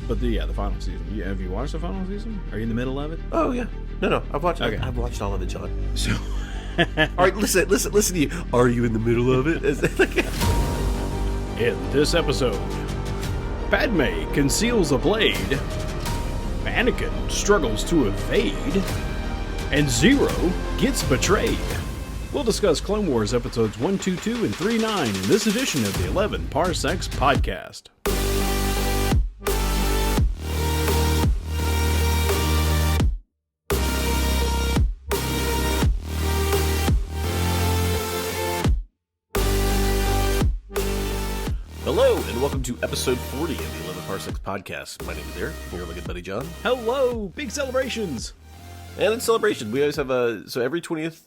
But the final season. Have you watched the final season? Are you in the middle of it? Oh yeah, no, I've watched. Okay. I've watched all of it, John. So, All right, listen to you. Are you in the middle of it? in this episode, Padme conceals a blade, Anakin struggles to evade, and Ziro gets betrayed. We'll discuss Clone Wars episodes 122 and 39 in this edition of the 11 Parsecs podcast. Hello, and welcome to episode 40 of the 11 Parsecs podcast. My name is Eric. I'm here with my good buddy John. Hello! Big celebrations! And in celebration, we always have every 20th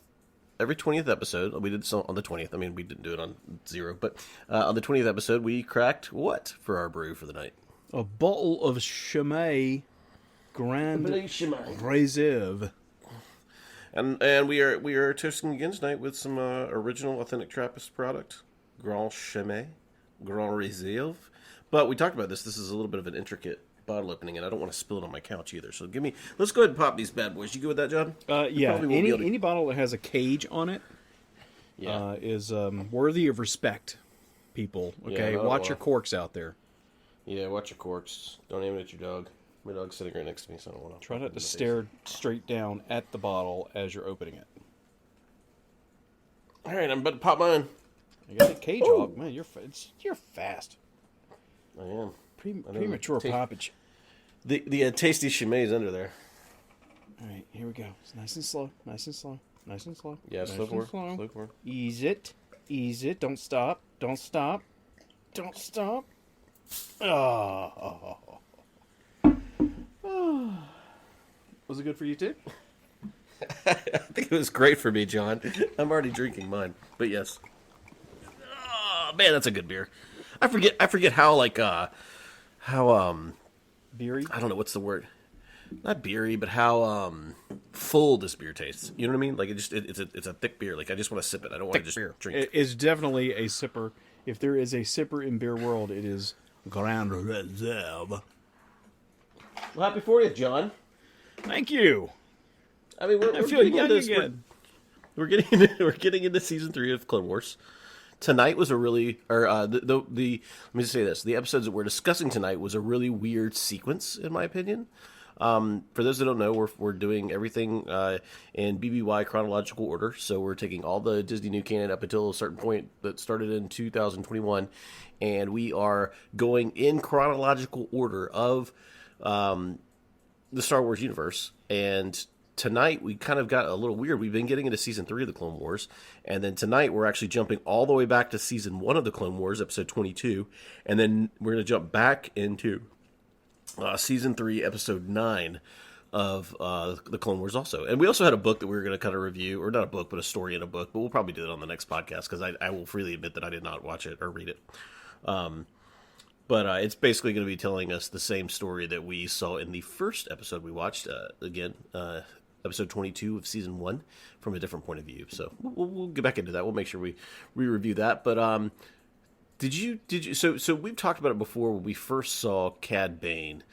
episode, we did so on the 20th. I mean, we didn't do it on Ziro, but on the 20th episode, we cracked what for our brew for the night? A bottle of Chimay Grand Reserve. And we are toasting again tonight with some original authentic Trappist product, Grand Chimay, Grand Reserve. But we talked about this. This is a little bit of an intricate bottle opening, and I don't want to spill it on my couch either. So let's go ahead and pop these bad boys. You good with that, John? Yeah. Any bottle that has a cage on it, is worthy of respect. People, okay, watch your corks out there. Yeah, watch your corks. Don't aim it at your dog. My dog's sitting right next to me, so I don't want to. Try not to stare straight down at the bottle as you're opening it. All right, I'm about to pop mine. You got the cage off, man. You're fast. I am. Premature poppage. The tasty Chimay's under there. All right, here we go. It's nice and slow. Nice and slow. Nice and slow. Yeah, nice slow for. Ease it. Ease it. Don't stop. Don't stop. Don't stop. Oh. Was it good for you too? I think it was great for me, John. I'm already drinking mine, but yes. Oh man, that's a good beer. I forget how beery. I don't know what's the word. Not beery, but how full this beer tastes. You know what I mean? Like it's a thick beer. Like I just want to sip it. I don't want to just drink it. It's definitely a sipper. If there is a sipper in beer world, it is Grand Reserve. Well, happy 40th, John. Thank you. I mean, we're feeling young again. We're getting into season 3 of Clone Wars. Tonight was a really, let me just say this: the episodes that we're discussing tonight was a really weird sequence, in my opinion. For those that don't know, we're doing everything in BBY chronological order. So we're taking all the Disney new canon up until a certain point that started in 2021, and we are going in chronological order of the Star Wars universe. And tonight we kind of got a little weird. We've been getting into season 3 of the Clone Wars, and then tonight we're actually jumping all the way back to season 1 of the Clone Wars, episode 22, and then we're going to jump back into season 3, episode 9 of the Clone Wars also. And we also had a book that we were going to kind of review, or not a book, but a story in a book, but we'll probably do it on the next podcast, because I will freely admit that I did not watch it or read it. But it's basically going to be telling us the same story that we saw in the first episode we watched, episode 22 of season 1, from a different point of view. So we'll get back into that. We'll make sure we review that. But did you? So we've talked about it before when we first saw Cad Bane.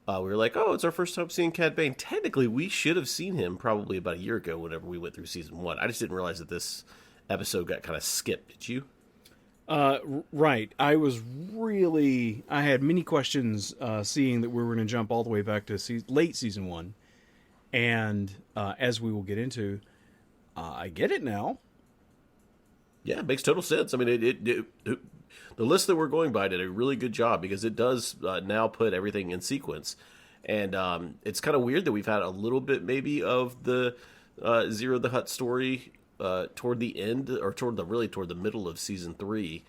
We were like, oh, it's our first time seeing Cad Bane. Technically, we should have seen him probably about a year ago whenever we went through season 1. I just didn't realize that this episode got kind of skipped. Did you? Right. I had many questions seeing that we were going to jump all the way back to late season 1. And as we will get into, I get it now. Yeah, it makes total sense. I mean, the list that we're going by did a really good job, because it does now put everything in sequence. And it's kind of weird that we've had a little bit maybe of the Ziro the Hutt story toward the end, or toward the middle of season 3,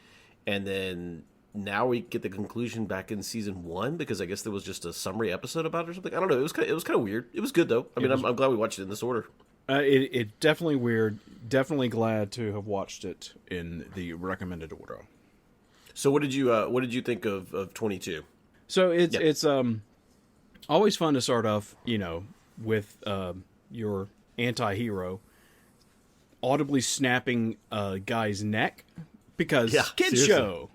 and then now we get the conclusion back in season 1, because I guess there was just a summary episode about it or something. I don't know. It was kind of weird. It was good though. I mean, I'm glad we watched it in this order. It definitely weird. Definitely glad to have watched it in the recommended order. So what did you think of 22? So it's always fun to start off, with your anti-hero audibly snapping a guy's neck, because kids show.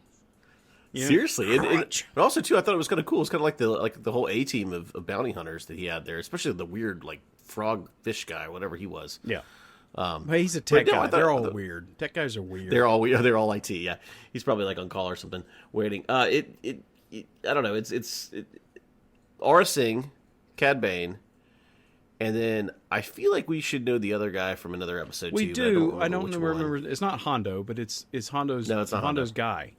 You know? Seriously, and Crunch. also too, I thought it was kind of cool. It's kind of like the whole A team of bounty hunters that he had there, especially the weird like frog fish guy, whatever he was. Yeah. Well, he's a tech guy. They're all weird. Tech guys are weird. They're all weird. They're all IT. Yeah, he's probably like on call or something, waiting. I don't know. It's Aura Singh, Cad Bane, and then I feel like we should know the other guy from another episode. We too, do. I don't remember. It's not Hondo, but it's Hondo's. No, it's not Hondo's Hondo. guy,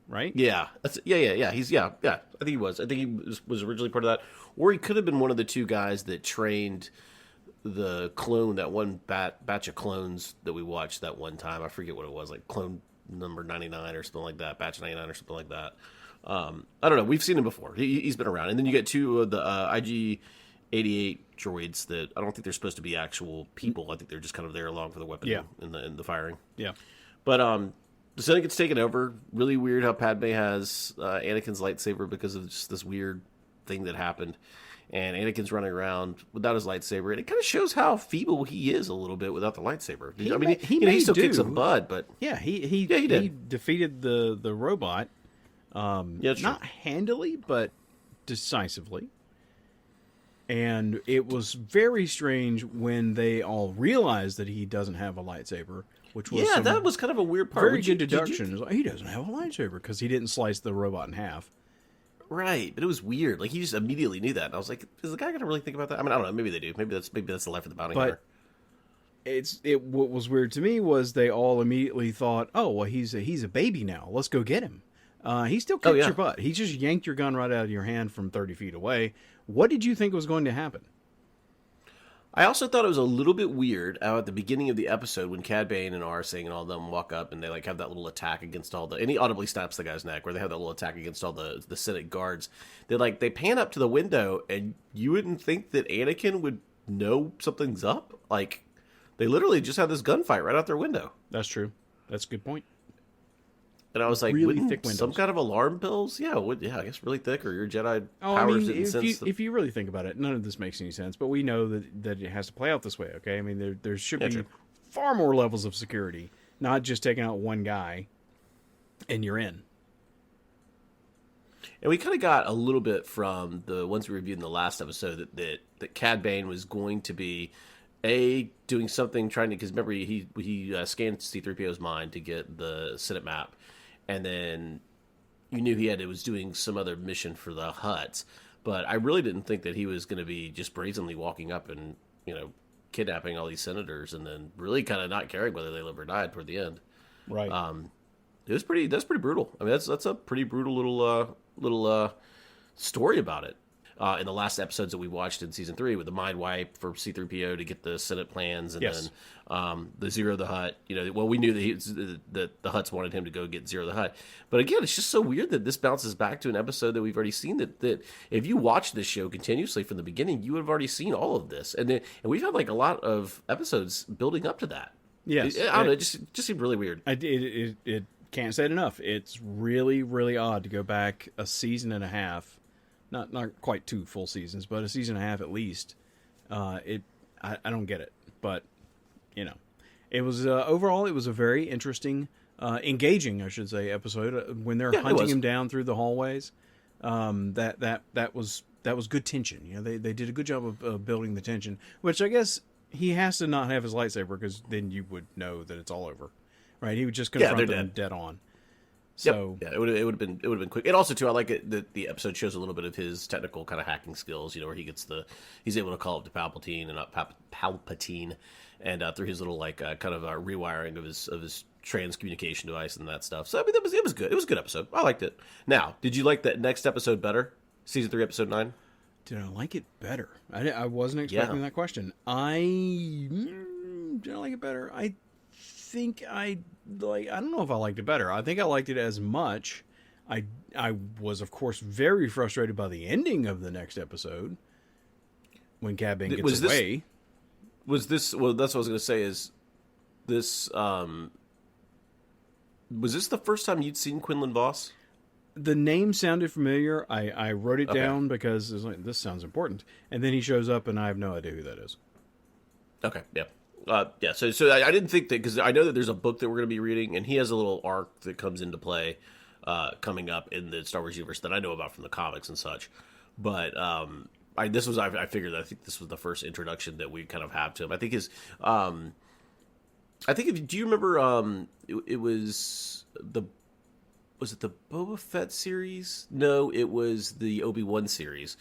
right? Yeah, yeah. He's I think he was. I think he was originally part of that, or he could have been one of the two guys that trained the clone, that one batch of clones that we watched that one time. I forget what it was, like clone number 99 or something like that, batch 99 or something like that. I don't know. We've seen him before. He's been around. And then you get two of the IG-88 droids that I don't think they're supposed to be actual people. I think they're just kind of there along for the weapon in the firing. Yeah. But the Senate gets taken over. Really weird how Padme has Anakin's lightsaber because of just this weird thing that happened. And Anakin's running around without his lightsaber, and it kind of shows how feeble he is a little bit without the lightsaber. He still kicks some butt, but he did. He defeated the robot, not handily, but decisively. And it was very strange when they all realized that he doesn't have a lightsaber, which was that was kind of a weird part. Very good deduction. He doesn't have a lightsaber because he didn't slice the robot in half. Right, but it was weird. Like he just immediately knew that, and I was like, "Is the guy going to really think about that?" I mean, I don't know. Maybe they do. Maybe that's the life of the bounty hunter. What was weird to me was they all immediately thought, "Oh, well, he's a baby now. Let's go get him." He still kicked your butt. He just yanked your gun right out of your hand from 30 feet away. What did you think was going to happen? I also thought it was a little bit weird at the beginning of the episode when Cad Bane and Aura Singh and all of them walk up and they like have that little attack against all the, and he audibly snaps the guy's neck, where they have that little attack against all the Senate guards. They pan up to the window, and you wouldn't think that Anakin would know something's up. Like they literally just had this gunfight right out their window. That's true. That's a good point. And I was like, really wouldn't thick windows. Some kind of alarm bells? Yeah, I guess really thick, or your Jedi powers didn't sense. If you really think about it, none of this makes any sense. But we know that it has to play out this way. Okay, I mean there should be far more levels of security, not just taking out one guy, and you're in. And we kind of got a little bit from the ones we reviewed in the last episode that Cad Bane was going to be doing something, trying to, because remember he scanned C-3PO's mind to get the Senate map. And then you knew it was doing some other mission for the Hutts. But I really didn't think that he was going to be just brazenly walking up and, kidnapping all these senators and then really kind of not caring whether they live or died toward the end. Right. That's pretty brutal. I mean, that's a pretty brutal little story about it. In the last episodes that we watched in season 3 with the mind wipe for C-3PO to get the Senate plans, and then the Ziro the Hutt. We knew that the Hutts wanted him to go get Ziro the Hutt. But again, it's just so weird that this bounces back to an episode that we've already seen. That if you watch this show continuously from the beginning, you would have already seen all of this, and we've had like a lot of episodes building up to that. Yes, I don't know. It just seemed really weird. It can't say it enough. It's really, really odd to go back a season and a half. Not quite 2 full seasons, but a season and a half at least. I don't get it, but it was overall it was a very interesting, engaging, I should say, episode when they're hunting him down through the hallways. That was good tension. They did a good job of building the tension, which I guess he has to not have his lightsaber because then you would know that it's all over, right? He would just confront them dead on. So it would have been quick. And also too, I like it that the episode shows a little bit of his technical kind of hacking skills. Where he's able to call up to Palpatine and not Palpatine, and through his little rewiring of his trans communication device and that stuff. So I mean, it was good. It was a good episode. I liked it. Now, did you like that next episode better? Season 3, episode 9. Did I like it better? I wasn't expecting that question. Did I like it better? I don't know if I liked it better. I think I liked it as much. I was, of course, very frustrated by the ending of the next episode when Cad Bane gets away. That's what I was going to say. Is this was this the first time you'd seen Quinlan Voss? The name sounded familiar. I wrote it down because it was like, this sounds important. And then he shows up, and I have no idea who that is. Okay, yeah. So I didn't think that, because I know that there's a book that we're going to be reading, and he has a little arc that comes into play coming up in the Star Wars universe that I know about from the comics and such. But I figured that I think this was the first introduction that we kind of have to him. I think do you remember it was it the Boba Fett series? No, it was the Obi-Wan series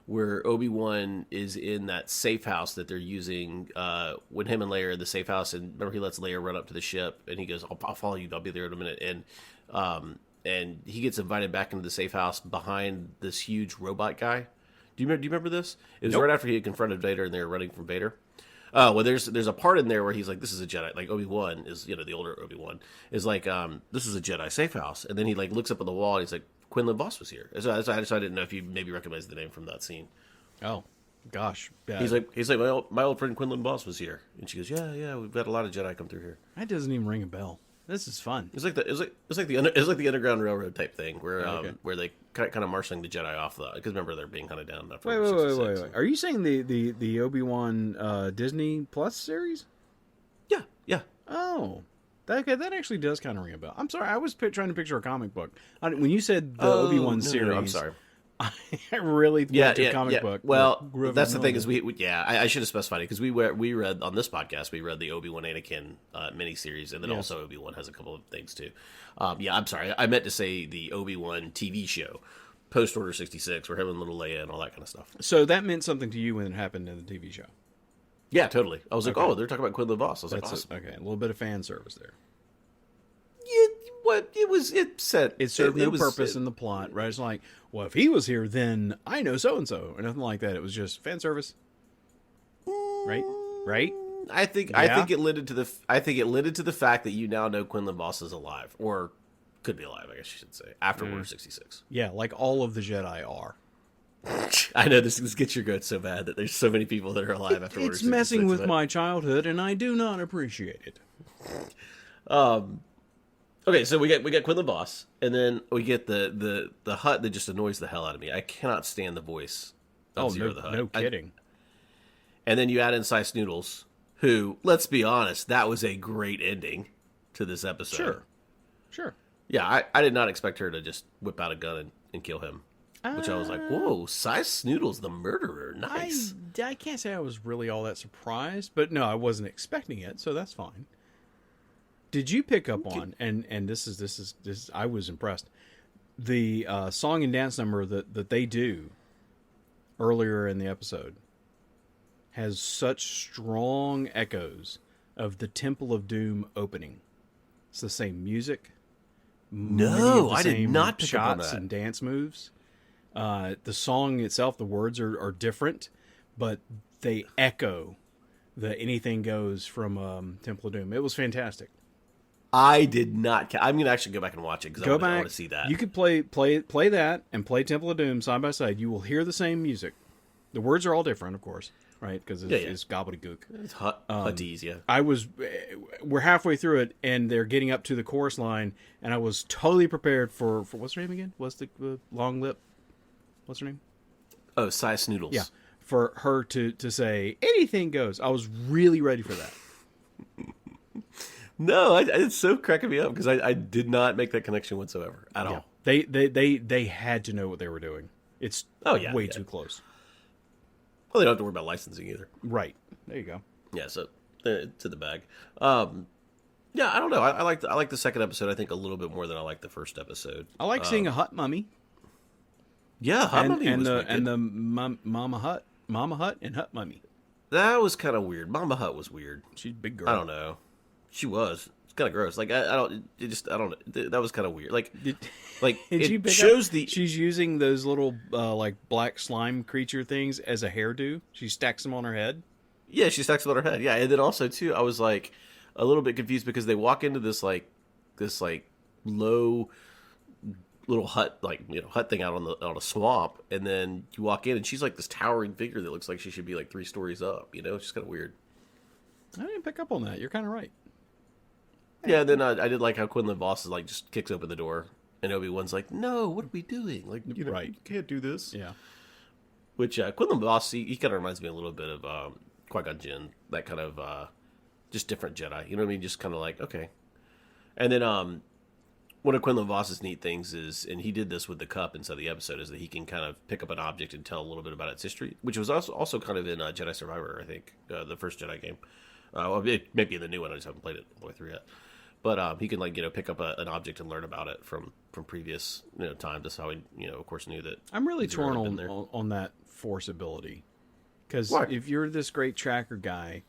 where Obi-Wan is in that safe house that they're using when him and Leia are in the safe house, and remember he lets Leia run up to the ship and he goes, I'll follow you, I'll be there in a minute, and he gets invited back into the safe house behind this huge robot guy. Do you remember this? It was right after he had confronted Vader and they were running from Vader. Oh, well, there's a part in there where he's like, this is a Jedi. Like, Obi-Wan is, the older Obi-Wan, is like, this is a Jedi safe house. And then he, like, looks up at the wall and he's like, Quinlan Voss was here. So I didn't know if you maybe recognized the name from that scene. Oh, gosh. Yeah. He's like, my old friend Quinlan Voss was here. And she goes, yeah, we've had a lot of Jedi come through here. That doesn't even ring a bell. This is fun. It's like the Underground Railroad type thing where where they kind of marshaling the Jedi off because remember they're being hunted down. Wait. Are you saying the Obi-Wan Disney Plus series? Yeah. Oh, that actually does kind of ring a bell. I'm sorry, I was trying to picture a comic book. When you said the Obi-Wan series, no, I'm sorry. I really went to comic book. Well, that's the thing is I should have specified it because we read on this podcast, we read the Obi-Wan Anakin miniseries, and then also Obi-Wan has a couple of things too. I'm sorry, I meant to say the Obi-Wan TV show, post Order 66, where him and little Leia and all that kind of stuff. So that meant something to you when it happened in the TV show. Yeah, totally. I was like, oh, they're talking about Quinlan Voss. I was like, awesome. Okay, a little bit of fan service there. It served no purpose in the plot, right? It's like, well, if he was here, then I know so and so, or nothing like that. It was just fan service, right? I think it led into the fact that you now know Quinlan Voss is alive, or could be alive, I guess you should say, after Order 66. Yeah, like all of the Jedi are. I know this gets your goat so bad that there's so many people that are alive after Order 66. It's messing with my childhood, and I do not appreciate it. Okay, so we get Quinlan Voss, and then we get the Hutt that just annoys the hell out of me. I cannot stand the voice of Ziro the Hutt. No kidding. And then you add in Cy Snoodles, who, let's be honest, that was a great ending to this episode. Sure. Yeah, I did not expect her to just whip out a gun and kill him. Which I was like, whoa, Cy Snoodles, the murderer. Nice. I can't say I was really all that surprised, but no, I wasn't expecting it, so that's fine. Did you pick up on, and this is I was impressed, the song and dance number that they do earlier in the episode has such strong echoes of the Temple of Doom opening. It's the same music. No, I did not pick up on that. Shots and dance moves. The song itself, the words are different, but they echo the Anything Goes from Temple of Doom. It was fantastic. I did not. I'm going to actually go back and watch it because I want to see that. You could play that and play Temple of Doom side by side. You will hear the same music. The words are all different, of course, right? Because it's gobbledygook. It's Huttese, yeah. We're halfway through it, and they're getting up to the chorus line, and I was totally prepared for what's her name again? What's the long lip? What's her name? Oh, Cy Snoodles. Yeah, for her to say anything goes. I was really ready for that. No, it's so cracking me up because I did not make that connection whatsoever at all. They had to know what they were doing. It's way too close. Well, they don't have to worry about licensing either. Right. There you go. Yeah, so to the bag. Yeah, I don't know. I like the second episode, I think, a little bit more than I like the first episode. I like seeing a Hutt mummy. Yeah, Hutt mummy was wicked. And the Mama Hutt and Hutt mummy. That was kind of weird. Mama Hutt was weird. She's a big girl. I don't know. She was. It's kind of gross. Like I don't know. That was kind of weird. She's using those little like black slime creature things as a hairdo. She stacks them on her head. Yeah, she stacks them on her head. Yeah, and then also too, I was like a little bit confused because they walk into this low little hut thing out on a swamp, and then you walk in and she's like this towering figure that looks like she should be like 3 stories up. It's just kind of weird. I didn't pick up on that. You're kind of right. Yeah, then I did like how Quinlan Voss is like just kicks open the door, and Obi-Wan's like, "No, what are we doing? Like, you can't do this." Yeah. Which Quinlan Voss, he kind of reminds me a little bit of Qui-Gon Jinn, that kind of just different Jedi. You know what I mean? Just kind of like okay. And then one of Quinlan Voss's neat things is, and he did this with the cup inside the episode, is that he can kind of pick up an object and tell a little bit about its history, which was also kind of in Jedi Survivor, I think, the first Jedi game. Well, it may be in the new one. I just haven't played it all the way through yet. But he can pick up an object and learn about it from previous times. That's how he of course knew that. I'm really torn on that Force ability, because if you're this great tracker guy,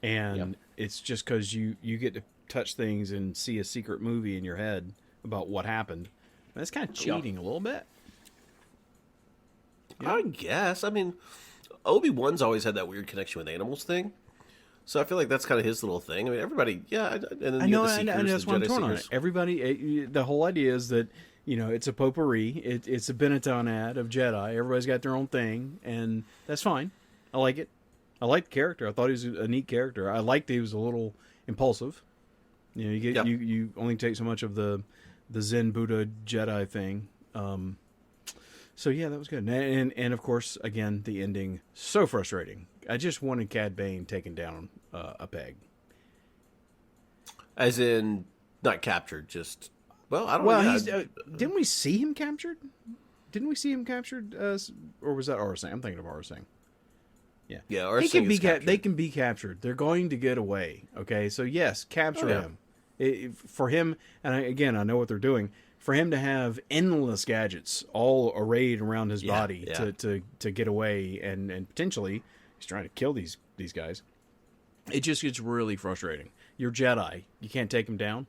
and it's just because you get to touch things and see a secret movie in your head about what happened, that's kind of cheating a little bit. I guess. I mean, Obi-Wan's always had that weird connection with animals thing. So I feel like that's kind of his little thing. I mean, everybody, and then I know, and that's what I'm torn on it. Everybody, the whole idea is that, it's a potpourri. It's a Benetton ad of Jedi. Everybody's got their own thing, and that's fine. I like it. I like the character. I thought he was a neat character. I liked that he was a little impulsive. You only take so much of the Zen Buddha Jedi thing. So yeah, that was good. And of course, again, the ending, so frustrating. I just wanted Cad Bane taken down a peg. As in, not captured, just... Well, I don't know. Well, didn't we see him captured? Didn't we see him captured? Or was that Arsene? I'm thinking of Arsene. Yeah. Yeah, Arsene is captured. They can be captured. They're going to get away. Okay, so yes, capture him. For him, and I know what they're doing. For him to have endless gadgets all arrayed around his body to get away and potentially he's trying to kill these guys. It just gets really frustrating. You're Jedi. You can't take him down.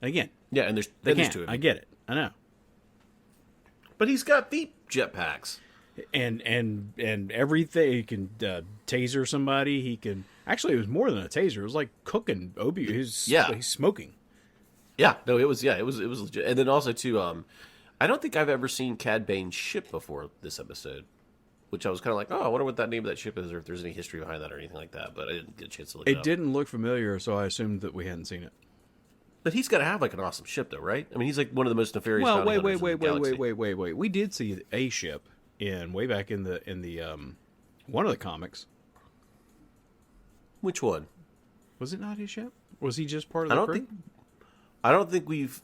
And again. Yeah, and there's two of them. I get it. I know. But he's got deep jetpacks. And everything. He can taser somebody. He can... Actually, it was more than a taser. It was like cooking Obi. He's smoking. Yeah, no, it was legit. And then also, too, I don't think I've ever seen Cad Bane's ship before this episode, which I was kind of like, oh, I wonder what that name of that ship is, or if there's any history behind that or anything like that, but I didn't get a chance to look it up. It didn't look familiar, so I assumed that we hadn't seen it. But he's got to have, an awesome ship, though, right? I mean, he's, one of the most nefarious bounty hunters wait. in the galaxy. Wait. We did see a ship way back in the one of the comics. Which one? Was it not his ship? Was he just part of the crew? I don't think we've...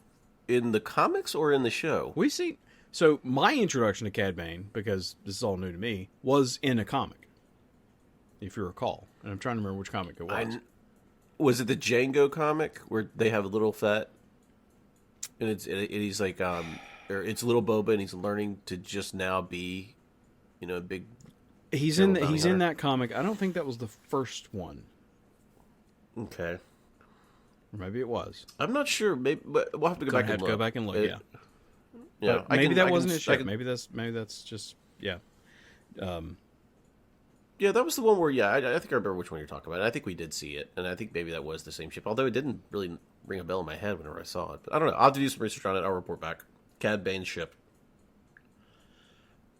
In the comics or in the show? We see... So, my introduction to Cad Bane, because this is all new to me, was in a comic. If you recall. And I'm trying to remember which comic it was. Was it the Django comic, where they have a little Fett? And he's like... or it's little Boba, and he's learning to just now be, a big... He's in that comic. I don't think that was the first one. Okay. Or maybe it was. I'm not sure. Maybe but we'll have to go back and look. Go back and look. Yeah. But maybe that wasn't his ship. Maybe that's just Yeah, that was the one where I think I remember which one you're talking about. I think we did see it, and I think maybe that was the same ship. Although it didn't really ring a bell in my head whenever I saw it. But I don't know. I'll have to do some research on it. I'll report back. Cad Bane's ship.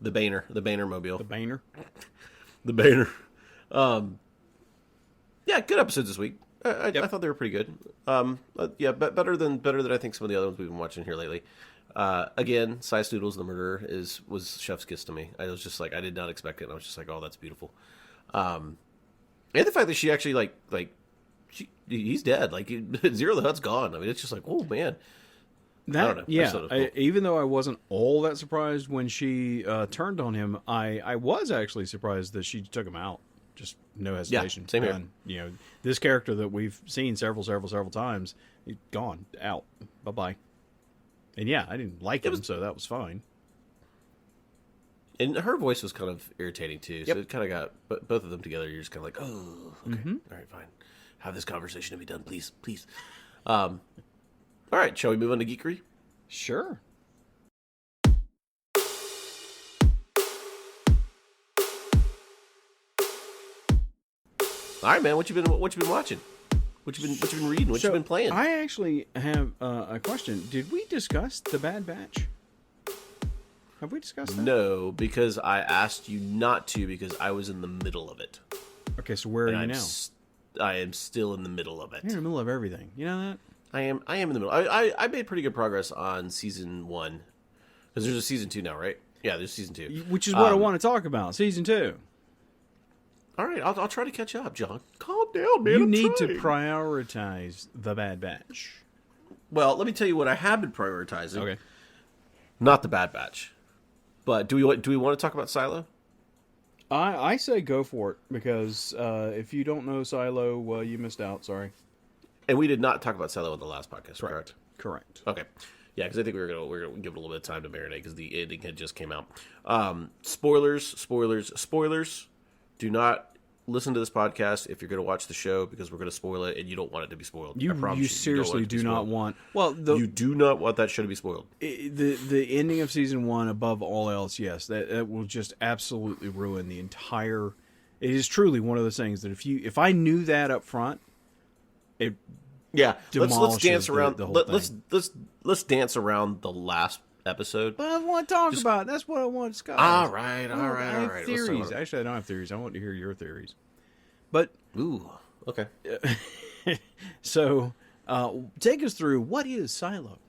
The Baner mobile. The Baner. The Baner. Yeah, good episodes this week. I thought they were pretty good. Better than I think some of the other ones we've been watching here lately. Again, Size Noodles the Murderer was chef's kiss to me. I was just like, I did not expect it. And I was just like, oh, that's beautiful. And the fact that she actually he's dead. Ziro the Hutt's gone. I mean, it's just like, oh man. I don't know. Yeah. Even though I wasn't all that surprised when she turned on him, I was actually surprised that she took him out. Just no hesitation. Yeah, same here. This character that we've seen several times, he's gone, out, bye-bye. And I didn't like him, so that was fine. And her voice was kind of irritating, too. So it kind of got both of them together. You're just kind of like, oh, okay. All right, fine. Have this conversation to be done, please. All right, shall we move on to Geekery? Sure. All right, man. What you been watching? What you been reading? What you been playing? I actually have a question. Did we discuss the Bad Batch? Have we discussed that? No, because I asked you not to because I was in the middle of it. Okay, so where are you now? I am still in the middle of it. You're in the middle of everything. You know that? I am in the middle. I made pretty good progress on season 1 because there's a season 2 now, right? Yeah, there's season 2, which is what I want to talk about. Season 2. All right, I'll try to catch up, John. Calm down, man. You need to prioritize the Bad Batch. Well, let me tell you what I have been prioritizing. Okay. Not the Bad Batch. But do we want to talk about Silo? I say go for it, because if you don't know Silo, well, you missed out. Sorry. And we did not talk about Silo in the last podcast, correct? Correct. Okay. Yeah, because I think we're gonna give it a little bit of time to marinate because the ending had just came out. Spoilers. Do not listen to this podcast if you're going to watch the show, because we're going to spoil it, and you don't want it to be spoiled. You seriously do not want... Well, you do not want that show to be spoiled. The ending of season 1, above all else, yes, that will just absolutely ruin the entire... It is truly one of those things that if I knew that up front, it let's dance around the whole thing. Let's dance around the last episode. But I want to talk about it. That's what I want, Scott. All right. I have theories. Actually, I don't have theories. I want to hear your theories. But ooh, okay. So, take us through, what is Silo?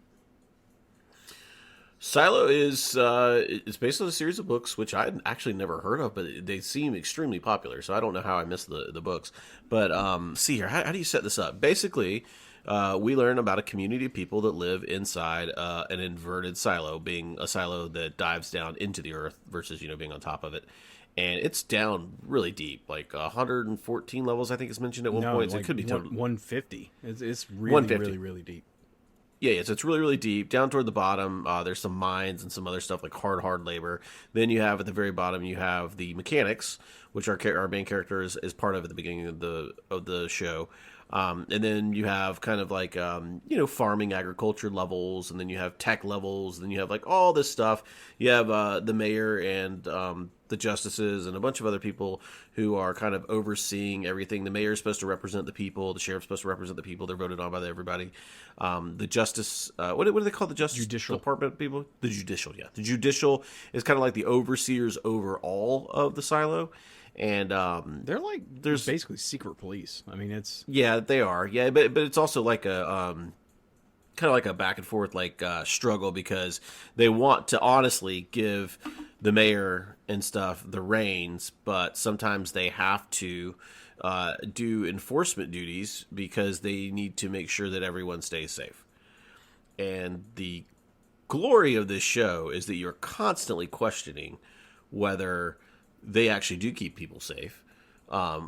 Silo is it's based on a series of books which I had actually never heard of, but they seem extremely popular. So I don't know how I missed the books. But see here, how do you set this up? Basically, we learn about a community of people that live inside an inverted silo, being a silo that dives down into the earth versus being on top of it. And it's down really deep, like 114 levels, I think it's mentioned at one point. So like it could be 150. It's really, 150. really deep. Yeah, so it's really, really deep. Down toward the bottom, there's some mines and some other stuff like hard labor. Then you have at the very bottom, you have the mechanics, which our main character is part of at the beginning of the show. And then you have kind of like farming, agriculture levels, and then you have tech levels, and then you have like all this stuff. You have the mayor and the justices and a bunch of other people who are kind of overseeing everything. The mayor is supposed to represent the people. The sheriff's supposed to represent the people. They're voted on by everybody. The justice, what do they call the justice judicial department people? The judicial, yeah. The judicial is kind of like the overseers over all of the silo. And they're like, there's basically secret police. I mean, it's they are, but it's also like a kind of like a back and forth struggle, because they want to honestly give the mayor and stuff the reins, but sometimes they have to do enforcement duties because they need to make sure that everyone stays safe. And the glory of this show is that you're constantly questioning whether they actually do keep people safe,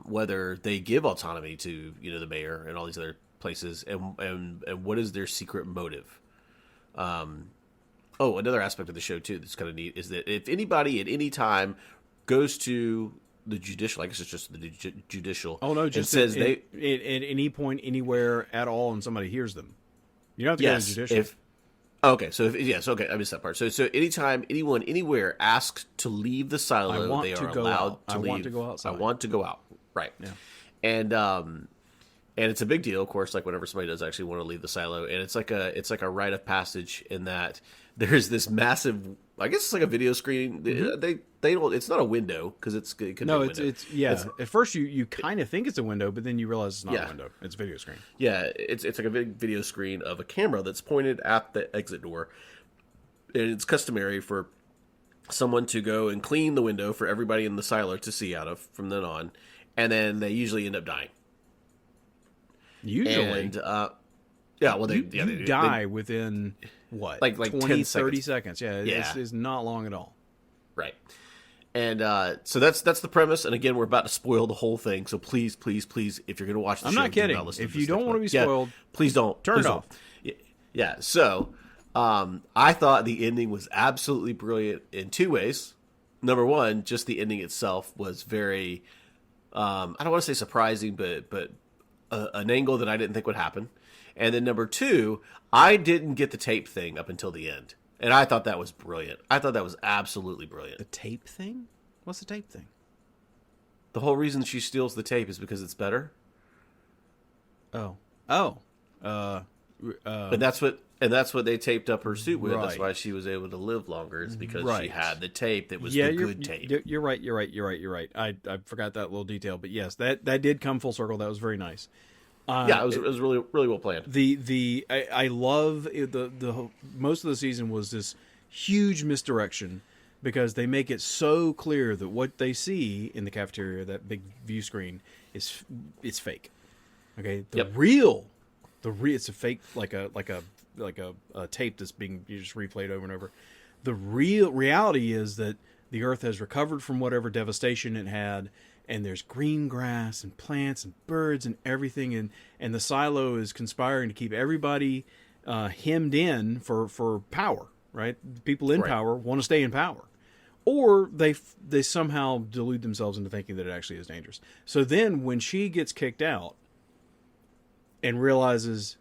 whether they give autonomy to the mayor and all these other places, and what is their secret motive. Another aspect of the show too that's kind of neat is that if anybody at any time goes to the judicial, I guess it's just the judicial. Oh no, just says at any point, anywhere at all, and somebody hears them. You don't have to go to the judicial. I missed that part. So anytime anyone anywhere asks to leave the silo, they are allowed to leave. I want to go outside. I want to go out. Right. Yeah. And it's a big deal, of course, like whenever somebody does actually want to leave the silo, and it's like a rite of passage in that there's this massive, I guess it's like a video screen. Mm-hmm. They don't. It's not a window because it could be a window. It's at first you kind of think it's a window, but then you realize it's not a window. It's a video screen. Yeah, it's like a big video screen of a camera that's pointed at the exit door, and it's customary for someone to go and clean the window for everybody in the silo to see out of from then on, and then they usually end up dying. Usually, and they die within what, like 20, 30 seconds. Yeah, it's not long at all. Right. And so that's the premise. And again, we're about to spoil the whole thing. So please, if you're going to watch the show, I'm not kidding. If you don't want to be spoiled, please don't turn it off. Yeah. So I thought the ending was absolutely brilliant in two ways. Number one, just the ending itself was very, I don't want to say surprising, but an angle that I didn't think would happen. And then number two, I didn't get the tape thing up until the end. And I thought that was brilliant. I thought that was absolutely brilliant. The tape thing? What's the tape thing? The whole reason she steals the tape is because it's better. And that's what they taped up her suit with. Right. That's why she was able to live longer. It's because she had the tape that was the good tape. You're right. I forgot that little detail, but yes, that did come full circle. That was very nice. It was really, really well planned. I love the most of the season was this huge misdirection, because they make it so clear that what they see in the cafeteria, that big view screen, it's fake. Okay, it's a fake, like a a tape that's being just replayed over and over. The real reality is that the Earth has recovered from whatever devastation it had, and there's green grass and plants and birds and everything, and the silo is conspiring to keep everybody hemmed in for power, right? People in power want to stay in power. Or they somehow delude themselves into thinking that it actually is dangerous. So then when she gets kicked out and realizes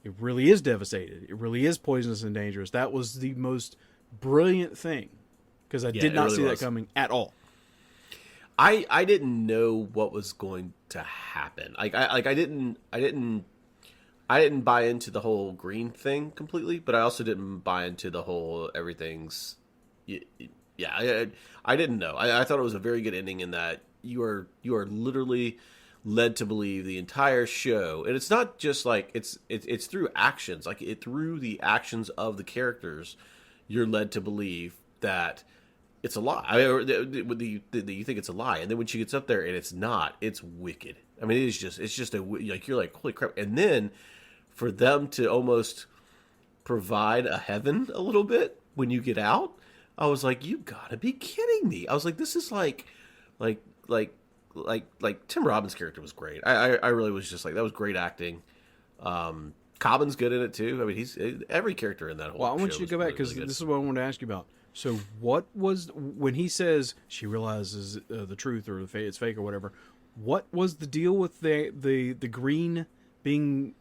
it really is devastated, it really is poisonous and dangerous, that was the most brilliant thing. Because I did not see that coming at all. I didn't know what was going to happen. I didn't buy into the whole green thing completely, but I also didn't buy into the whole everything's. Yeah, I didn't know. I thought it was a very good ending in that you are literally led to believe the entire show, and it's not just like it's through actions, like through the actions of the characters, you're led to believe that it's a lie. Or you think it's a lie, and then when she gets up there and it's not, it's wicked. I mean, it's just like you're like, holy crap! And then for them to almost provide a heaven a little bit when you get out. I was like, you gotta be kidding me. I was like, this is like Tim Robbins' character was great. I really was just like, that was great acting. Cobbin's good in it too. I mean, he's every character in that whole. Well, I want you to go back because this is what I wanted to ask you about. So, what was when he says she realizes the truth or it's fake or whatever? What was the deal with the green being?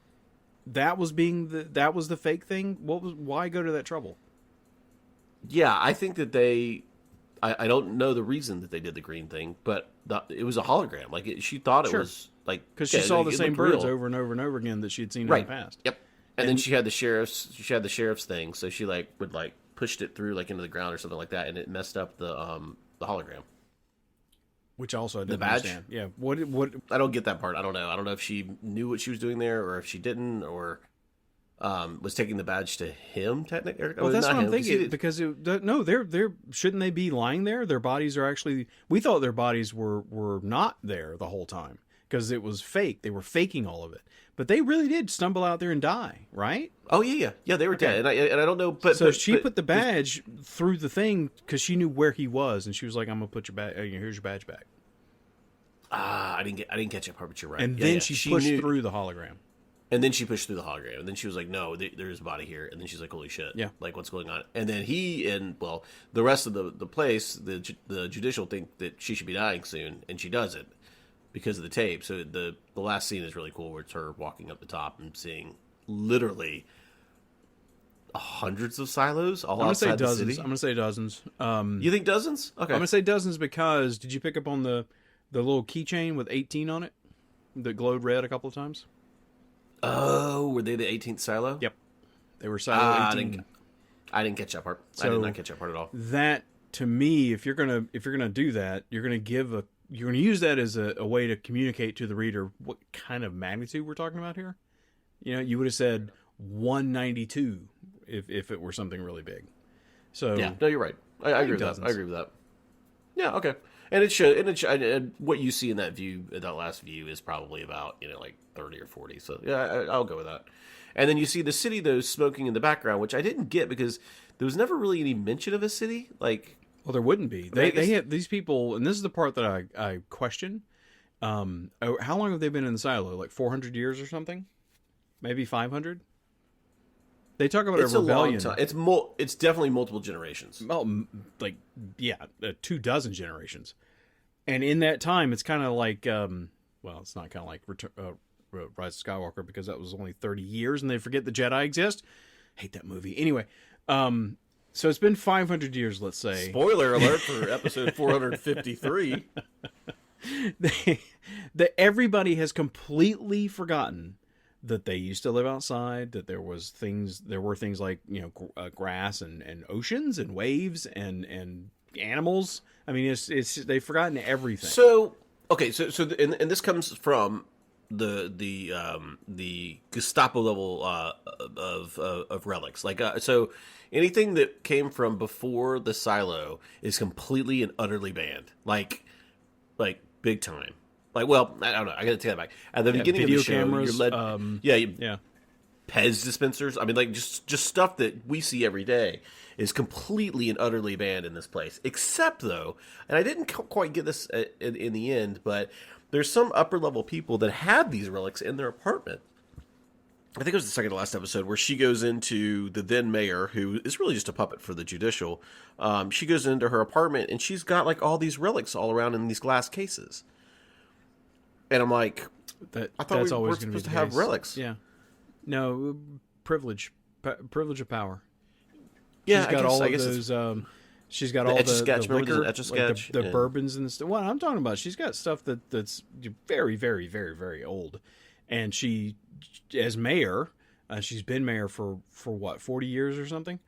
That was the fake thing. Why go to that trouble? Yeah, I think that I don't know the reason that they did the green thing, but it was a hologram. Like she thought it was like because she saw the same birds over and over and over again that she had seen in the past. Yep. And then she had the sheriff's thing, so she would pushed it through into the ground or something like that, and it messed up the hologram. Which also I didn't the badge. Understand. Yeah. What? I don't get that part. I don't know. I don't know if she knew what she was doing there, or if she didn't, or. Was taking the badge to him technically? Well, that's what I'm thinking. Because they're shouldn't they be lying there? Their bodies are actually. We thought their bodies were not there the whole time because it was fake. They were faking all of it, but they really did stumble out there and die, right? Oh yeah. They were dead, and I don't know. But she put the badge through the thing because she knew where he was, and she was like, "I'm gonna put your badge. Here's your badge back." I didn't catch that part, but you're right. And then she pushed through the hologram. And then she pushed through the hologram, and then she was like, "No, there is a body here." And then she's like, "Holy shit! Yeah, like what's going on?" And then the rest of the place, the judicial think that she should be dying soon, and she doesn't because of the tape. So the last scene is really cool, where it's her walking up the top and seeing literally hundreds of silos all outside the city. I'm gonna say dozens. You think dozens? Okay, I'm gonna say dozens because did you pick up on the little keychain with 18 on it that glowed red a couple of times? Oh, were they the 18th silo? Yep, they were silo 18. I didn't catch that part. I did not catch that part at all. That to me, if you're gonna do that, you're gonna use that as a way to communicate to the reader what kind of magnitude we're talking about here. You would have said 192 if it were something really big. So yeah, no, you're right. I agree with that. I agree with that. Yeah, okay. And it should. And what you see in that view, that last view, is probably about 30 or 40. So yeah, I'll go with that. And then you see the city though smoking in the background, which I didn't get because there was never really any mention of a city. Well, there wouldn't be. They have these people, and this is the part that I question. How long have they been in the silo? Like 400 years or something? Maybe 500. They talk about a rebellion. It's definitely multiple generations. Well, 24 generations. And in that time, it's kind of like, it's not kind of like Rise of Skywalker because that was only 30 years and they forget the Jedi exist. Hate that movie. Anyway, so it's been 500 years, let's say. Spoiler alert for episode 453. Everybody has completely forgotten that they used to live outside, that there were things like, grass and oceans and waves and animals. I mean, they've forgotten everything. So, okay. And this comes from the Gestapo level of relics. So anything that came from before the silo is completely and utterly banned. Like big time. I don't know. I got to take that back. At the beginning of the show, cameras, you're led. Pez dispensers. I mean, like just stuff that we see every day is completely and utterly banned in this place. Except though, and I didn't quite get this in the end, but there's some upper level people that have these relics in their apartment. I think it was the second to last episode where she goes into the then mayor, who is really just a puppet for the judicial. She goes into her apartment and she's got like all these relics all around in these glass cases. And I'm like, I thought we were supposed to have relics. Yeah. No, privilege of power. Yeah, she's got all of those. She's got all the liquor, Etch-a-Sketch, the bourbons and stuff. What I'm talking about, she's got stuff that's very, very, very, very old. And she, as mayor, she's been mayor for what, 40 years or something.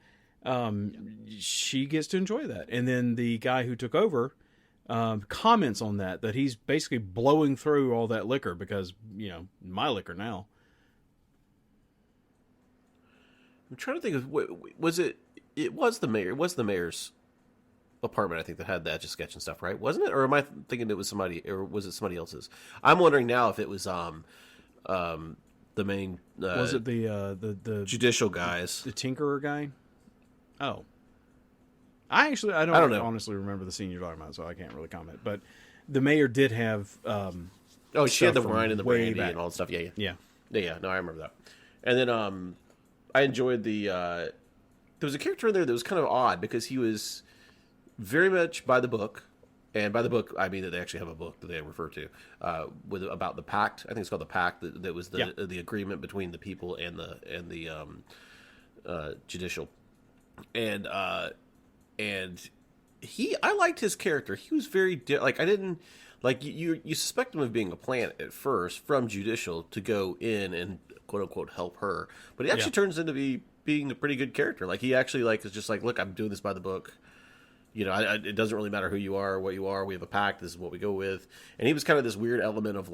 She gets to enjoy that. And then the guy who took over comments on that he's basically blowing through all that liquor because, my liquor now. I'm trying to think of was it? It was the mayor. It was the mayor's apartment, I think, that had the Etch-a-Sketch and stuff, right? Wasn't it? Or am I thinking it was somebody? Or was it somebody else's? I'm wondering now if it was the main. Was it the judicial guys? The tinkerer guy? Oh, I don't know. Honestly remember the scene you're talking about, so I can't really comment. But the mayor did have. She had the wine and the brandy and all that stuff. Yeah. No, I remember that. And then I enjoyed there was a character in there that was kind of odd because he was very much by the book, and by the book I mean that they actually have a book that they refer to about the pact. I think it's called the pact. That was the agreement between the people and the judicial, and I liked his character. He was very I didn't like you suspect him of being a plant at first from judicial to go in and quote unquote help her, but he actually turns into being a pretty good character. Like he actually is just like, look, I'm doing this by the book. It doesn't really matter who you are or what you are. We have a pact. This is what we go with. And he was kind of this weird element of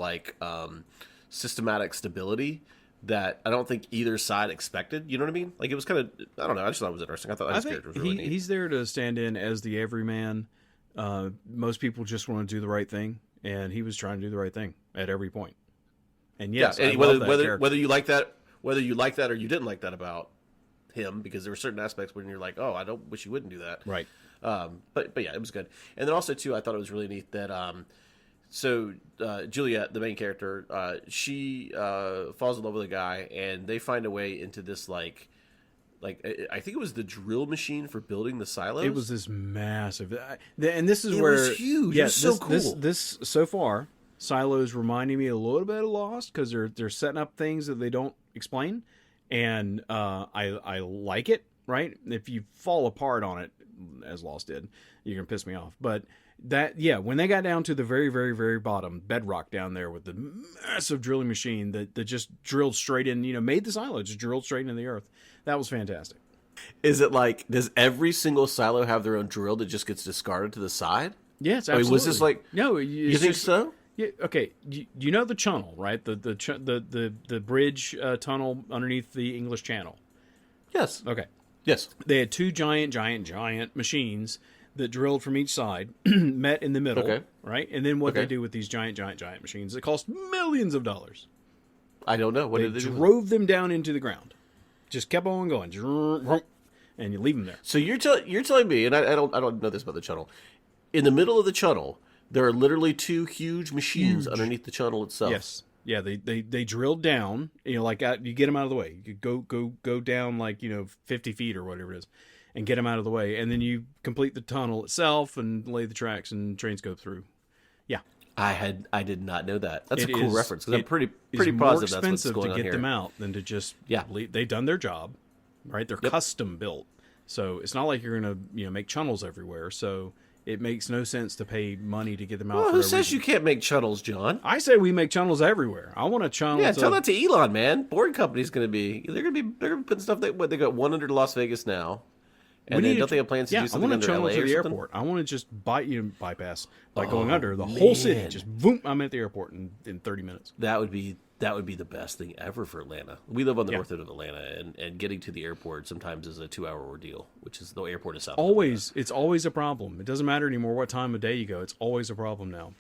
systematic stability that I don't think either side expected. You know what I mean? Like it was kind of, I don't know. I just thought it was interesting. I thought his character was really neat. He's there to stand in as the everyman. Most people just want to do the right thing, and he was trying to do the right thing at every point. And yes, and whether you like that or you didn't like that about him, because there were certain aspects when you're like, oh, I don't wish you wouldn't do that. Right. But yeah, it was good. And then also too, I thought it was really neat that Juliet, the main character, she falls in love with a guy, and they find a way into this I think it was the drill machine for building the silos. It was this massive, and this is it was huge. Yeah, it was so cool. This so far, silos reminding me a little bit of Lost because they're setting up things that they don't explain, and I like it. Right, if you fall apart on it, as Lost did, you're gonna piss me off. But when they got down to the very, very, very bottom bedrock down there with the massive drilling machine that just drilled straight in, made the silo, just drilled straight into the earth. That was fantastic. Is it does every single silo have their own drill that just gets discarded to the side? Yes, absolutely. Was this no? You think so? Yeah. Okay. You know the tunnel, right? The bridge tunnel underneath the English Channel. Yes. Okay. Yes. They had two giant machines that drilled from each side, met in the middle, right? And then what they do with these giant machines, it cost millions of dollars. I don't know. What they did they do? Drove them down into the ground. Just kept on going, and you leave them there. So you're telling me, and I don't know this about the tunnel. In the middle of the tunnel, there are literally two huge machines underneath the tunnel itself. Yes. Yeah, they drilled down, you get them out of the way. You go down 50 feet or whatever it is, and get them out of the way, and then you complete the tunnel itself and lay the tracks, and trains go through. Yeah, I did not know that. That's a cool reference because I'm pretty positive that's what's going on here. To get them out than to just they've done their job, right? They're custom built, so it's not like you're gonna make tunnels everywhere. So it makes no sense to pay money to get them out. Well, who says you can't make tunnels, John? I say we make tunnels everywhere. I want a tunnel. Yeah, tell that to Elon, man. Board company's going to be they're going to be putting stuff they got one under Las Vegas now, and then don't they have plans to do something under LA to the or something? Airport. I want to just bypass by going under the whole city. Just boom, I'm at the airport in 30 minutes. That would be the best thing ever for Atlanta. We live on the north end of Atlanta, and getting to the airport sometimes is a 2-hour ordeal, which is the airport is south. It's always a problem. It doesn't matter anymore what time of day you go. It's always a problem now.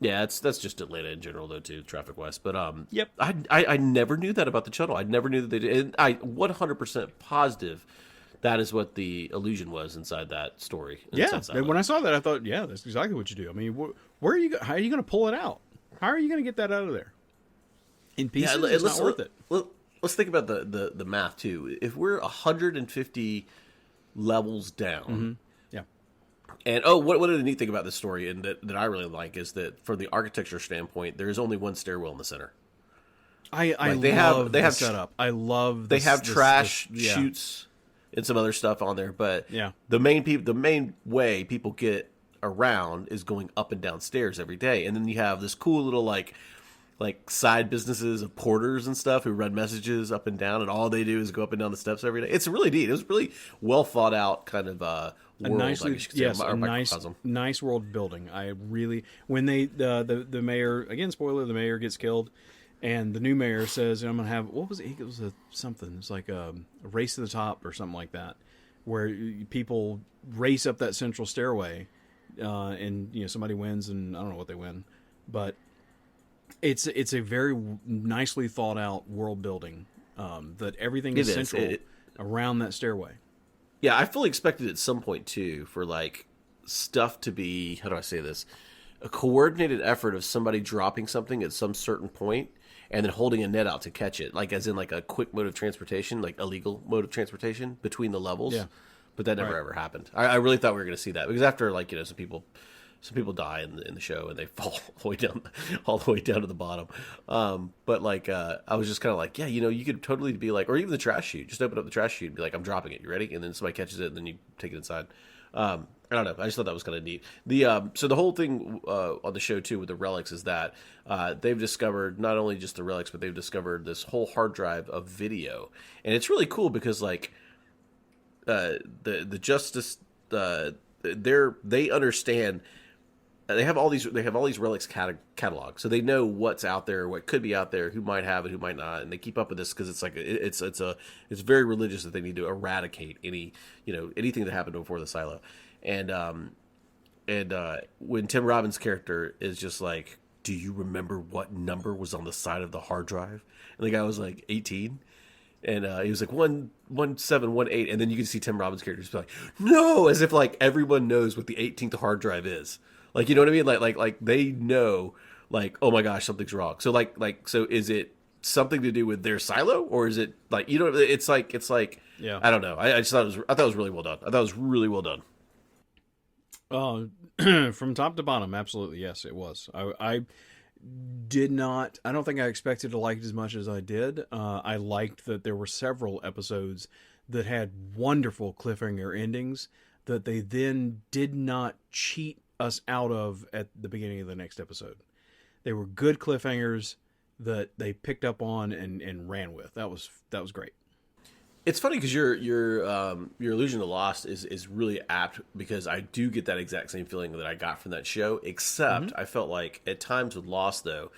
Yeah, that's just Atlanta in general, though, too, traffic-wise. But Yep. I never knew that about the channel. I never knew that they did. And I 100% positive that is what the illusion was inside that story. Yeah. When I saw that, I thought, yeah, that's exactly what you do. I mean, where are you? How are you going to pull it out? How are you going to get that out of there? In pieces, it's not worth it. Let's think about the math too. If we're 150 levels down. Mm-hmm. Yeah. And what a neat thing about this story, and that I really like, is that from the architecture standpoint, there is only one stairwell in the center. I love the setup. I love they have trash chutes and some other stuff on there, but the main way people get around is going up and down stairs every day, and then you have this cool little like side businesses of porters and stuff who run messages up and down, and all they do is go up and down the steps every day. It's really neat. It was really well thought out kind of world. Nice world building. I really, when the mayor, again, spoiler, the mayor gets killed, and the new mayor says, I'm going to have, what was it? It was something. It's like a race to the top or something like that, where people race up that central stairway, and somebody wins, and I don't know what they win, but it's a very nicely thought out world building, that everything is central around that stairway. Yeah, I fully expected at some point too for like stuff to be, how do I say this, a coordinated effort of somebody dropping something at some certain point and then holding a net out to catch it, like as in like a quick mode of transportation, like illegal mode of transportation between the levels. Yeah. But that never ever happened. I really thought we were going to see that, because after some people die in the show and they fall all the way down to the bottom. But like, I was just kind of like, yeah, you could totally be like, or even the trash chute, just open up the trash chute and be like, I'm dropping it. You ready? And then somebody catches it and then you take it inside. I don't know. I just thought that was kind of neat. So the whole thing on the show too with the relics is that they've discovered not only just the relics, but they've discovered this whole hard drive of video, and it's really cool because like the justice they understand. They have all these relics catalog, so they know what's out there, what could be out there, who might have it, who might not, and they keep up with this because it's like it's very religious that they need to eradicate anything that happened before the silo, and when Tim Robbins' character is just like, do you remember what number was on the side of the hard drive? And the guy was like 18. And he was like 1718, and then you can see Tim Robbins' character just be like, no, as if like everyone knows what the 18th hard drive is. Like, you know what I mean? Like they know, like, oh my gosh, something's wrong. So so is it something to do with their silo, or is it like, it's like yeah, I don't know. I just thought it was really well done. I thought it was really well done. From top to bottom, absolutely, yes, it was. I don't think I expected to like it as much as I did. I liked that there were several episodes that had wonderful cliffhanger endings that they then did not cheat us out of at the beginning of the next episode. They were good cliffhangers that they picked up on and ran with. That was great. It's funny because your allusion to Lost is really apt, because I do get that exact same feeling that I got from that show, except I felt like at times with Lost, though,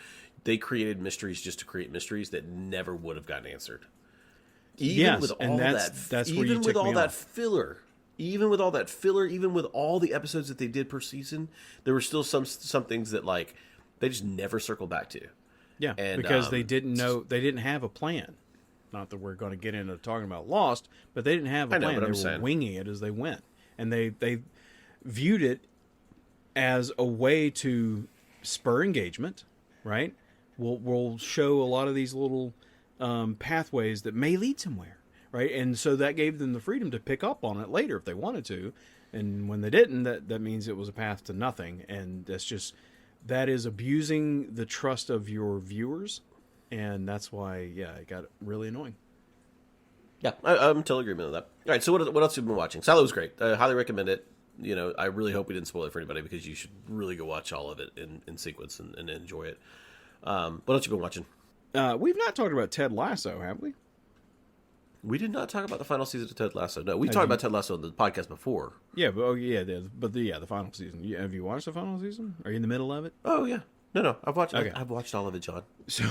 they created mysteries just to create mysteries that never would have gotten answered. Even with all that filler, even with all the episodes that they did per season, there were still some things that like they just never circled back to. Yeah, and, because they didn't have a plan. Not that we're going to get into talking about Lost, but they didn't have a plan. They were winging it as they went, and they viewed it as a way to spur engagement. Right? We'll show a lot of these little pathways that may lead somewhere. Right? And so that gave them the freedom to pick up on it later if they wanted to, and when they didn't, that means it was a path to nothing, and that is abusing the trust of your viewers. And that's why, it got really annoying. Yeah, I'm in total agreement with that. All right, so what else have you been watching? Silo was great. I highly recommend it. I really hope we didn't spoil it for anybody, because you should really go watch all of it in sequence and enjoy it. What else have you been watching? We've not talked about Ted Lasso, have we? We did not talk about the final season of Ted Lasso. No, we talked about Ted Lasso on the podcast before. Yeah, the final season. Have you watched the final season? Are you in the middle of it? Oh yeah, no, I've watched. Okay. I've watched all of it, John. So.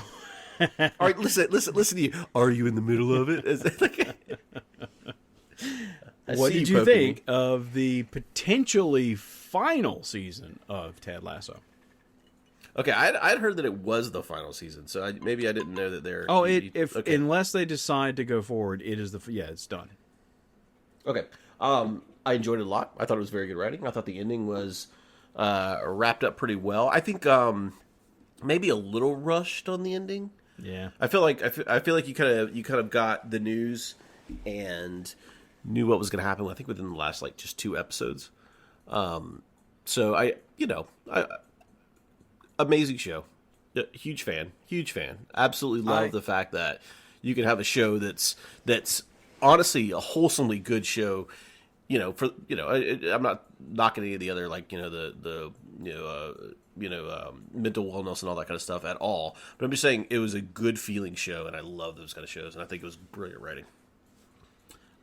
All right, listen to you. Are you in the middle of it? What did you think of the potentially final season of Ted Lasso? Okay, I'd heard that it was the final season, so maybe I didn't know that they're. Oh, okay. unless they decide to go forward, it is it's done. Okay. I enjoyed it a lot. I thought it was very good writing. I thought the ending was wrapped up pretty well. I think maybe a little rushed on the ending. Yeah. I feel like you kind of got the news and knew what was going to happen. I think within the last just 2 episodes. So amazing show. Huge fan. Absolutely love the fact that you can have a show that's honestly a wholesomely good show. I'm not knocking any of the other mental wellness and all that kind of stuff at all. But I'm just saying it was a good feeling show, and I love those kind of shows, and I think it was brilliant writing.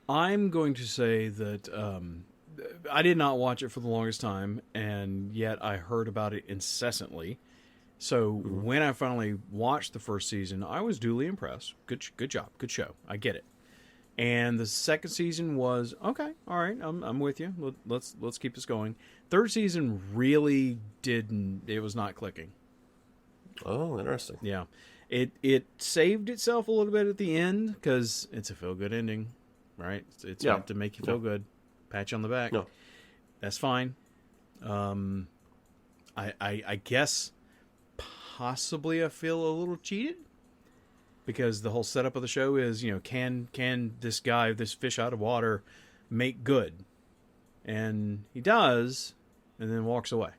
I'm going to say that I did not watch it for the longest time, and yet I heard about it incessantly. So when I finally watched the first season, I was duly impressed. Good job, good show. I get it. And the second season was okay. All right, I'm with you. Let's keep this going. Third season really didn't. It was not clicking. Oh, interesting. Yeah, it saved itself a little bit at the end because it's a feel good ending, right? It's meant to make you feel good, pat you on the back. No, that's fine. I guess possibly I feel a little cheated. Because the whole setup of the show is, can this guy, this fish out of water, make good? And he does, and then walks away.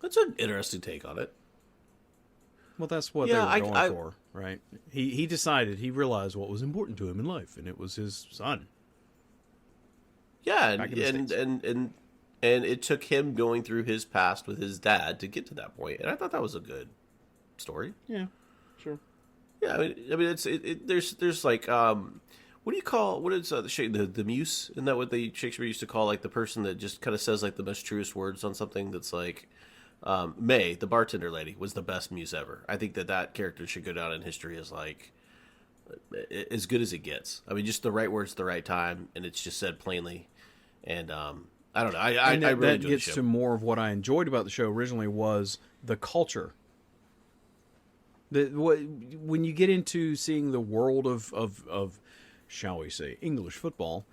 That's an interesting take on it. Well, that's what they were going for, right? He decided, he realized what was important to him in life, and it was his son. Yeah, and it took him going through his past with his dad to get to that point, and I thought that was a good story. Yeah. Sure. Yeah, I mean, there's what do you call the muse? Isn't that what Shakespeare used to call the person that just kind of says the most truest words on something? That's May, the bartender lady, was the best muse ever. I think that character should go down in history as as good as it gets. I mean, just the right words at the right time, and it's just said plainly. And I don't know. I really enjoyed the show. That gets to more of what I enjoyed about the show originally was the culture. When you get into seeing the world of shall we say, English football,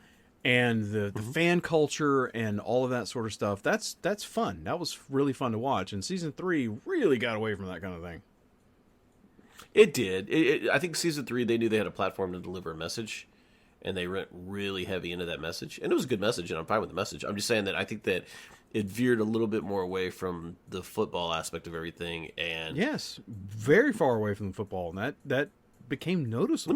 and the fan culture and all of that sort of stuff, that's fun. That was really fun to watch. And season 3 really got away from that kind of thing. It did. I think season 3, they knew they had a platform to deliver a message, and they went really heavy into that message. And it was a good message, and I'm fine with the message. I'm just saying that I think that it veered a little bit more away from the football aspect of everything. And yes, very far away from the football, and that became noticeable.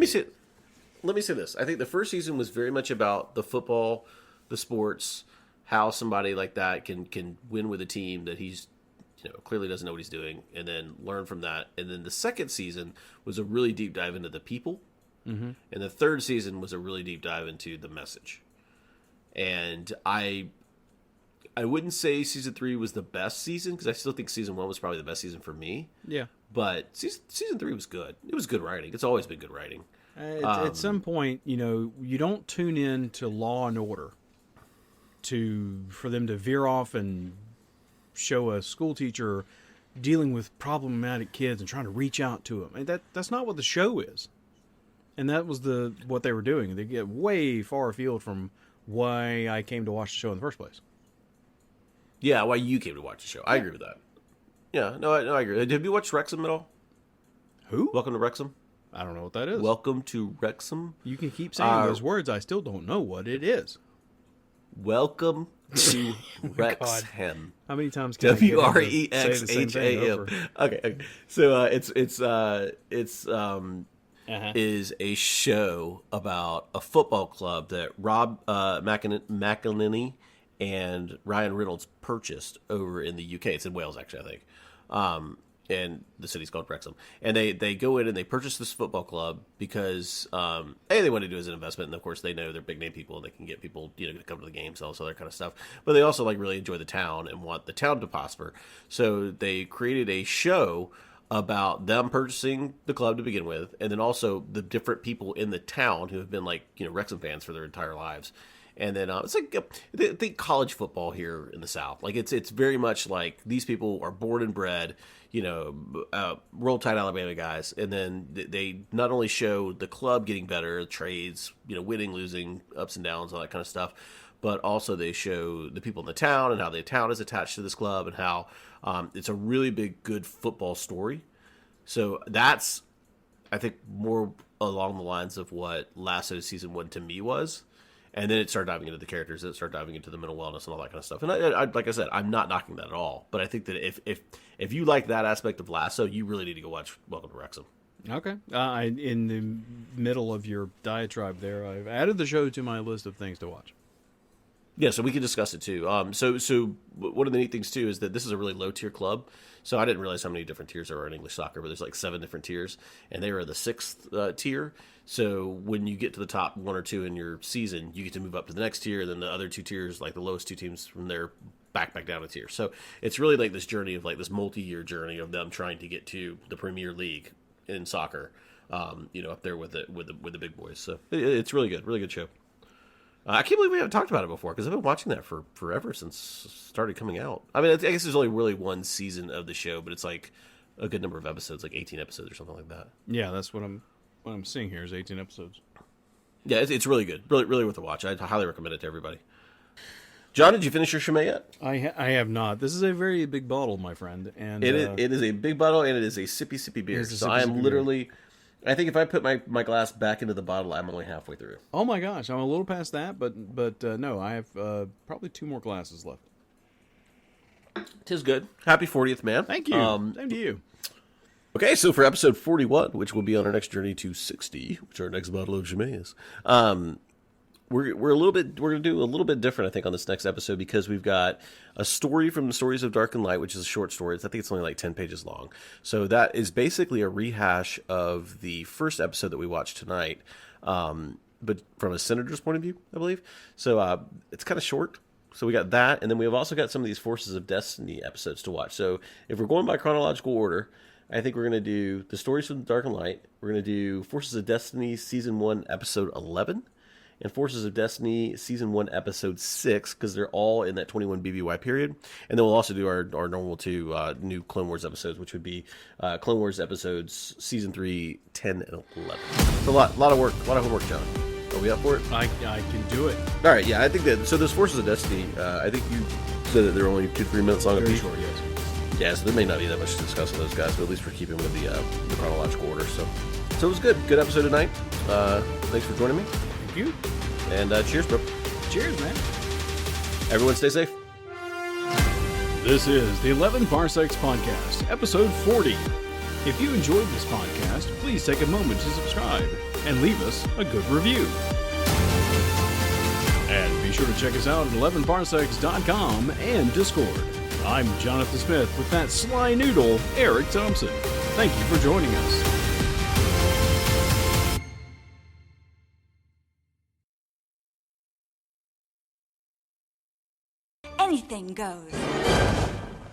Let me say this. I think the first season was very much about the football, the sports, how somebody like that can win with a team that he's clearly doesn't know what he's doing, and then learn from that. And then the second season was a really deep dive into the people. Mm-hmm. And the third season was a really deep dive into the message. And I wouldn't say season 3 was the best season, because I still think season 1 was probably the best season for me. Yeah. But season 3 was good. It was good writing. It's always been good writing. At some point, you don't tune in to Law and Order for them to veer off and show a school teacher dealing with problematic kids and trying to reach out to them. And that's not what the show is. And that was what they were doing. They get way far afield from why I came to watch the show in the first place. Yeah, why you came to watch the show. I agree with that. Yeah, no, I agree. Have you watched Wrexham at all? Who? Welcome to Wrexham. I don't know what that is. Welcome to Wrexham. You can keep saying those words. I still don't know what it is. Welcome to Wrexham. How many times can WREXHAM? Okay. So it's is a show about a football club that Rob McElhenney and Ryan Reynolds purchased over in the UK. It's in Wales, actually, I think. And the city's called Wrexham. And they go in and they purchase this football club because, they want to do it as an investment. And, of course, they know they're big name people and they can get people, to come to the games and all this other kind of stuff. But they also, really enjoy the town and want the town to prosper. So they created a show about them purchasing the club to begin with, and then also the different people in the town who have been Wrexham fans for their entire lives. And then it's like think college football here in the South. Like it's very much like these people are born and bred, Roll Tide Alabama guys, and then they not only show the club getting better, trades, winning, losing, ups and downs, all that kind of stuff, but also they show the people in the town and how the town is attached to this club and how it's a really big, good football story. So that's, I think, more along the lines of what Lasso season 1 to me was. And then it started diving into the characters, it started diving into the mental wellness and all that kind of stuff. And I like I said, I'm not knocking that at all. But I think that if you like that aspect of Lasso, you really need to go watch Welcome to Wrexham. Okay. In the middle of your diatribe there, I've added the show to my list of things to watch. Yeah, so we can discuss it too. So one of the neat things too is that this is a really low tier club. So I didn't realize how many different tiers there are in English soccer, but there's like 7 different tiers, and they are the 6th tier. So when you get to the top 1 or 2 in your season, you get to move up to the next tier, and then the other 2 tiers, like the lowest 2 teams from there, back down a tier. So it's really like this journey of like this multi-year journey of them trying to get to the Premier League in soccer, up there with the big boys. So it's really good show. I can't believe we haven't talked about it before, because I've been watching that for forever since it started coming out. I mean, I guess there's only really 1 season of the show, but it's like a good number of episodes, like 18 episodes or something like that. Yeah, that's what I'm seeing here is 18 episodes. Yeah, it's really good. Really worth a watch. I highly recommend it to everybody. John, did you finish your Chimay yet? I have not. This is a very big bottle, my friend. And it is a big bottle, and it is a sippy beer. So I am literally... Beer. I think if I put my glass back into the bottle, I'm only halfway through. Oh my gosh, I'm a little past that, but no, I have probably 2 more glasses left. 'Tis good. Happy 40th, man. Thank you. Same to you. Okay, so for episode 41, which will be on our next journey to 60, which our next bottle of Chimay is, we're going to do a little bit different, I think, on this next episode, because we've got a story from the Stories of Dark and Light, which is a short story. I think it's only like 10 pages long. So that is basically a rehash of the first episode that we watched tonight, but from a senator's point of view, I believe. So it's kind of short. So we got that, and then we've also got some of these Forces of Destiny episodes to watch. So if we're going by chronological order, I think we're going to do the Stories from Dark and Light. We're going to do Forces of Destiny Season 1, Episode 11. And Forces of Destiny Season 1, Episode 6, because they're all in that 21 BBY period. And then we'll also do our normal 2 new Clone Wars episodes, which would be Clone Wars episodes Season 3, 10, and 11. So a lot of work, a lot of homework, John. Are we up for it? I can do it. All right, yeah, I think that... So those Forces of Destiny, I think you said that they're only 2-3 minutes long. Very short, yes. Yeah, so there may not be that much to discuss on those guys, but at least we're keeping with the chronological order. So it was good. Good episode tonight. Thanks for joining me. Thank you. And cheers, bro. Cheers, man. Everyone stay safe. This is the 11 Parsecs Podcast, episode 40. If you enjoyed this podcast, please take a moment to subscribe and leave us a good review. And be sure to check us out at 11parsecs.com and Discord. I'm Jonathan Smith with that sly noodle, Eric Thompson. Thank you for joining us. Anything goes.